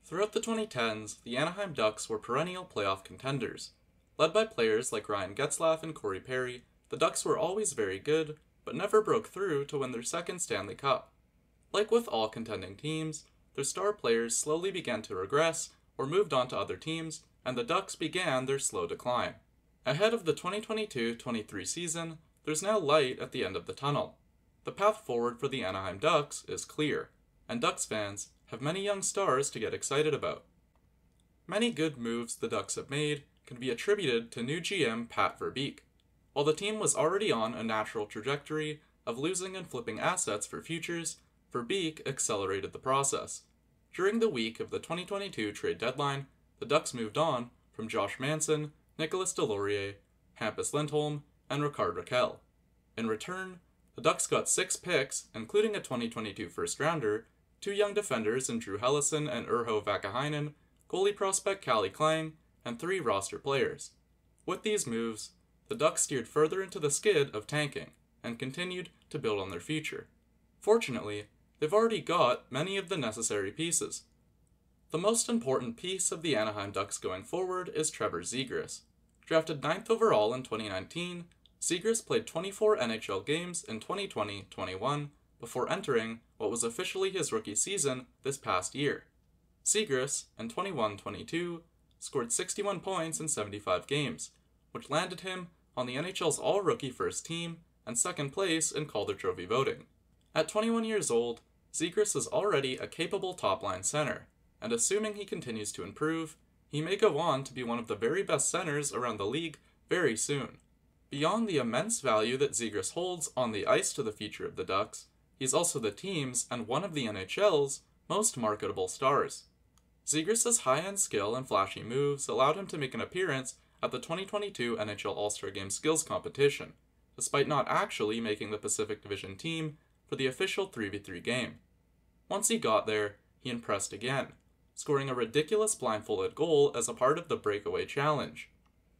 Throughout the 2010s, the Anaheim Ducks were perennial playoff contenders. Led by players like Ryan Getzlaf and Corey Perry, the Ducks were always very good, but never broke through to win their second Stanley Cup. Like with all contending teams, their star players slowly began to regress or moved on to other teams, and the Ducks began their slow decline. Ahead of the 2022-23 season, there's now light at the end of the tunnel. The path forward for the Anaheim Ducks is clear, and Ducks fans have many young stars to get excited about. Many good moves the Ducks have made can be attributed to new GM Pat Verbeek. While the team was already on a natural trajectory of losing and flipping assets for futures, Verbeek accelerated the process. During the week of the 2022 trade deadline, the Ducks moved on from Josh Manson, Nicolas Deslauriers, Hampus Lindholm, and Rickard Rakell. In return, the Ducks got 6 picks, including a 2022 first-rounder, 2 young defenders in Drew Helleson and Urho Vakakainen, goalie prospect Calle Klang, and 3 roster players. With these moves, the Ducks steered further into the skid of tanking, and continued to build on their future. Fortunately, they've already got many of the necessary pieces. The most important piece of the Anaheim Ducks going forward is Trevor Zegras. Drafted 9th overall in 2019, Zegras played 24 NHL games in 2020-21 before entering what was officially his rookie season this past year. Zegras, in 21-22, scored 61 points in 75 games, which landed him on the NHL's all-rookie first team and second place in Calder Trophy voting. At 21 years old, Zegras is already a capable top-line center, and assuming he continues to improve, he may go on to be one of the very best centers around the league very soon. Beyond the immense value that Zegras holds on the ice to the future of the Ducks, he's also the team's and one of the NHL's most marketable stars. Zegras' high-end skill and flashy moves allowed him to make an appearance at the 2022 NHL All-Star Game Skills Competition, despite not actually making the Pacific Division team for the official 3v3 game. Once he got there, he impressed again, scoring a ridiculous blindfolded goal as a part of the breakaway challenge.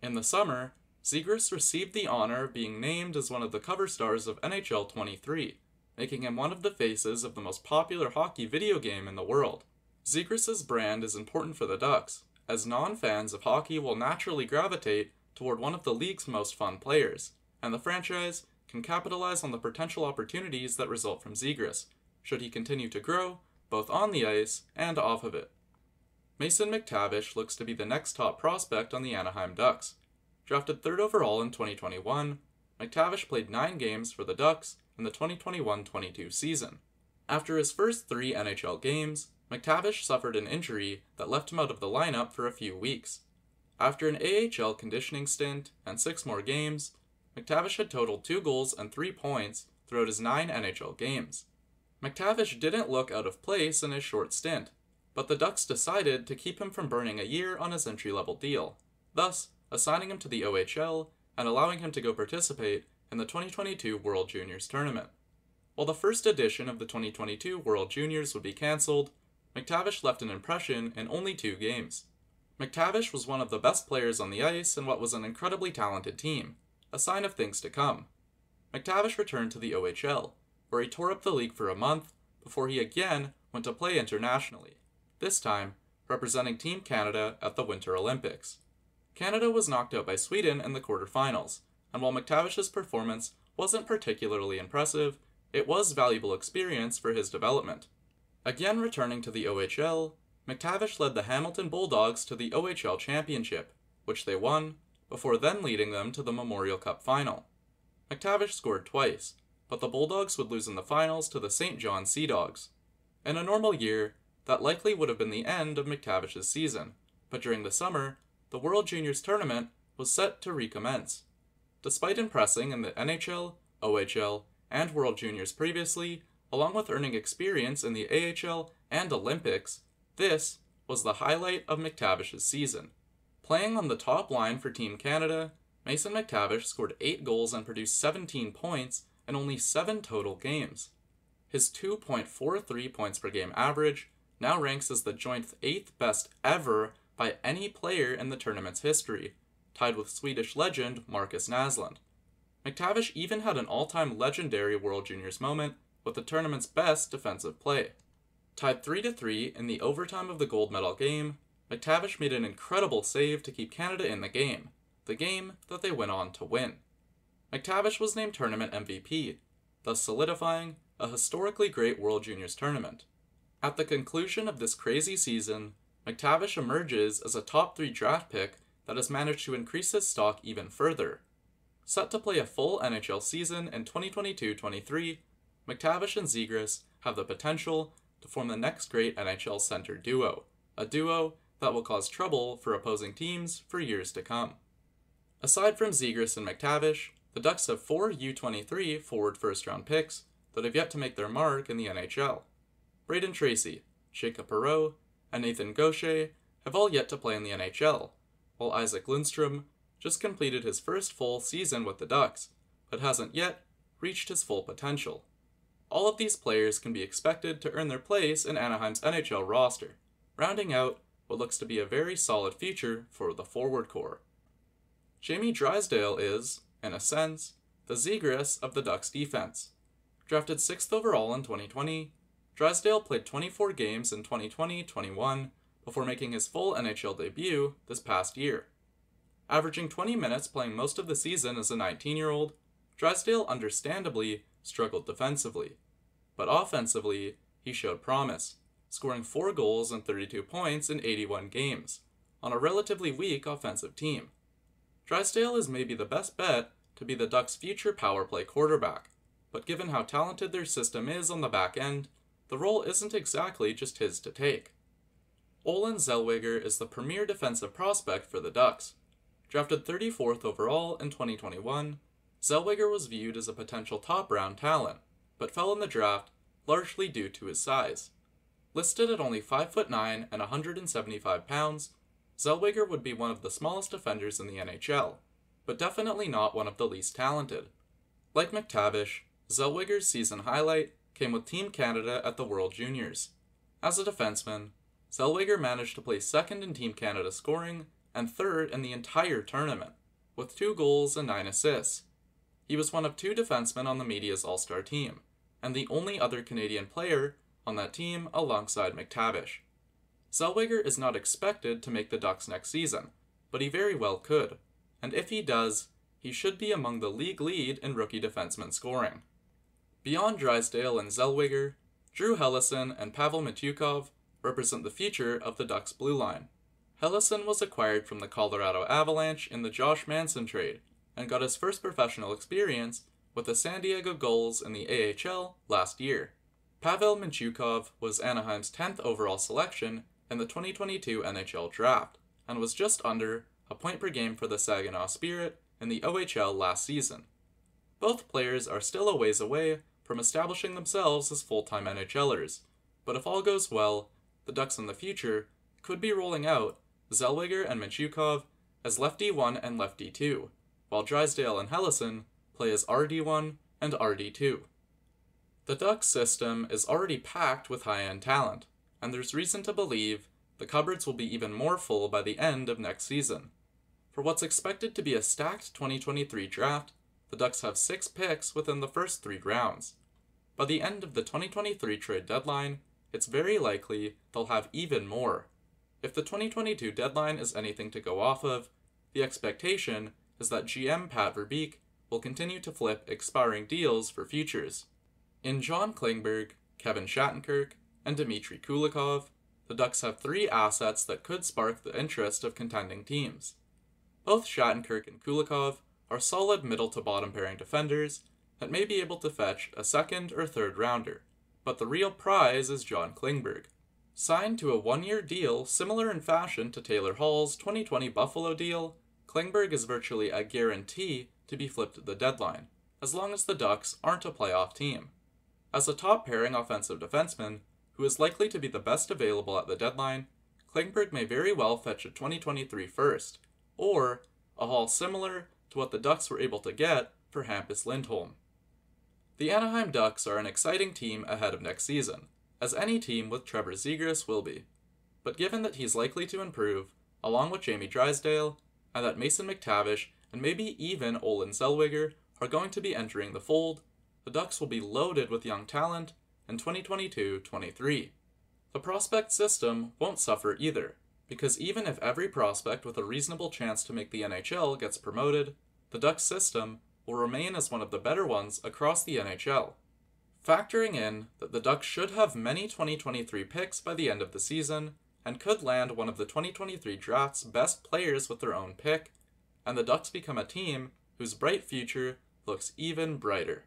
In the summer, Zegras received the honor of being named as one of the cover stars of NHL 23, making him one of the faces of the most popular hockey video game in the world. Zegras' brand is important for the Ducks, as non-fans of hockey will naturally gravitate toward one of the league's most fun players, and the franchise can capitalize on the potential opportunities that result from Zegras, should he continue to grow, both on the ice and off of it. Mason McTavish looks to be the next top prospect on the Anaheim Ducks. Drafted 3rd overall in 2021, McTavish played 9 games for the Ducks in the 2021-22 season. After his first 3 NHL games, McTavish suffered an injury that left him out of the lineup for a few weeks. After an AHL conditioning stint and 6 more games, McTavish had totaled 2 goals and 3 points throughout his 9 NHL games. McTavish didn't look out of place in his short stint, but the Ducks decided to keep him from burning a year on his entry-level deal, thus assigning him to the OHL and allowing him to go participate in the 2022 World Juniors tournament. While the first edition of the 2022 World Juniors would be cancelled, McTavish left an impression in only 2 games. McTavish was one of the best players on the ice in what was an incredibly talented team, a sign of things to come. McTavish returned to the OHL, where he tore up the league for a month before he again went to play internationally, this time representing Team Canada at the Winter Olympics. Canada was knocked out by Sweden in the quarterfinals, and while McTavish's performance wasn't particularly impressive, it was valuable experience for his development. Again returning to the OHL, McTavish led the Hamilton Bulldogs to the OHL Championship, which they won, before then leading them to the Memorial Cup final. McTavish scored twice, but the Bulldogs would lose in the finals to the St. John Sea Dogs. In a normal year, that likely would have been the end of McTavish's season, but during the summer, the World Juniors tournament was set to recommence. Despite impressing in the NHL, OHL, and World Juniors previously, along with earning experience in the AHL and Olympics, this was the highlight of McTavish's season. Playing on the top line for Team Canada, Mason McTavish scored 8 goals and produced 17 points in only 7 total games. His 2.43 points per game average now ranks as the joint 8th best ever by any player in the tournament's history, tied with Swedish legend Marcus Naslund. McTavish even had an all-time legendary World Juniors moment with the tournament's best defensive play. Tied 3-3 in the overtime of the gold medal game, McTavish made an incredible save to keep Canada in the game that they went on to win. McTavish was named tournament MVP, thus solidifying a historically great World Juniors tournament. At the conclusion of this crazy season, McTavish emerges as a top 3 draft pick that has managed to increase his stock even further. Set to play a full NHL season in 2022-23, McTavish and Zegras have the potential to form the next great NHL center duo, a duo that will cause trouble for opposing teams for years to come. Aside from Zegras and McTavish, the Ducks have 4 U23 forward first-round picks that have yet to make their mark in the NHL. Brayden Tracey, Jacob Perreault, and Nathan Gaucher have all yet to play in the NHL, while Isaac Lundstrom just completed his first full season with the Ducks, but hasn't yet reached his full potential. All of these players can be expected to earn their place in Anaheim's NHL roster, rounding out what looks to be a very solid future for the forward core. Jamie Drysdale is, in a sense, the Zegras of the Ducks defense. Drafted 6th overall in 2020, Drysdale played 24 games in 2020-21 before making his full NHL debut this past year. Averaging 20 minutes playing most of the season as a 19-year-old, Drysdale understandably struggled defensively, but offensively, he showed promise, scoring 4 goals and 32 points in 81 games, on a relatively weak offensive team. Drysdale is maybe the best bet to be the Ducks' future power play quarterback, but given how talented their system is on the back end, the role isn't exactly just his to take. Olen Zellweger is the premier defensive prospect for the Ducks. Drafted 34th overall in 2021, Zellweger was viewed as a potential top-round talent, but fell in the draft largely due to his size. Listed at only 5'9" and 175 pounds, Zellweger would be one of the smallest defenders in the NHL, but definitely not one of the least talented. Like McTavish, Zellweger's season highlight came with Team Canada at the World Juniors. As a defenseman, Zellweger managed to place 2nd in Team Canada scoring and 3rd in the entire tournament, with 2 goals and 9 assists. He was one of 2 defensemen on the media's All-Star team, and the only other Canadian player on that team alongside McTavish. Zellweger is not expected to make the Ducks next season, but he very well could, and if he does, he should be among the league lead in rookie defenseman scoring. Beyond Drysdale and Zellweger, Drew Helleson and Pavel Mintyukov represent the future of the Ducks' blue line. Helleson was acquired from the Colorado Avalanche in the Josh Manson trade, and got his first professional experience with the San Diego Gulls in the AHL last year. Pavel Mintyukov was Anaheim's 10th overall selection in the 2022 NHL draft, and was just under a point per game for the Saginaw Spirit in the OHL last season. Both players are still a ways away from establishing themselves as full-time NHLers, but if all goes well, the Ducks in the future could be rolling out Zellweger and Mintyukov as lefty 1 and lefty 2, while Drysdale and Helleson play as RD1 and RD2. The Ducks system is already packed with high-end talent, and there's reason to believe the cupboards will be even more full by the end of next season. For what's expected to be a stacked 2023 draft, the Ducks have 6 picks within the first 3 rounds. By the end of the 2023 trade deadline, it's very likely they'll have even more. If the 2022 deadline is anything to go off of, the expectation is that GM Pat Verbeek will continue to flip expiring deals for futures. In John Klingberg, Kevin Shattenkirk, and Dmitry Kulikov, the Ducks have 3 assets that could spark the interest of contending teams. Both Shattenkirk and Kulikov are solid middle to bottom pairing defenders that may be able to fetch a 2nd or 3rd rounder, but the real prize is John Klingberg. Signed to a 1-year deal similar in fashion to Taylor Hall's 2020 Buffalo deal, Klingberg is virtually a guarantee to be flipped at the deadline, as long as the Ducks aren't a playoff team. As a top pairing offensive defenseman, who is likely to be the best available at the deadline, Klingberg may very well fetch a 2023 first, or a haul similar to what the Ducks were able to get for Hampus Lindholm. The Anaheim Ducks are an exciting team ahead of next season, as any team with Trevor Zegras will be. But given that he's likely to improve, along with Jamie Drysdale, and that Mason McTavish and maybe even Olen Zellweger are going to be entering the fold, the Ducks will be loaded with young talent in 2022-23. The prospect system won't suffer either, because even if every prospect with a reasonable chance to make the NHL gets promoted, the Ducks system will remain as one of the better ones across the NHL. Factoring in that the Ducks should have many 2023 picks by the end of the season, and could land one of the 2023 draft's best players with their own pick, and the Ducks become a team whose bright future looks even brighter.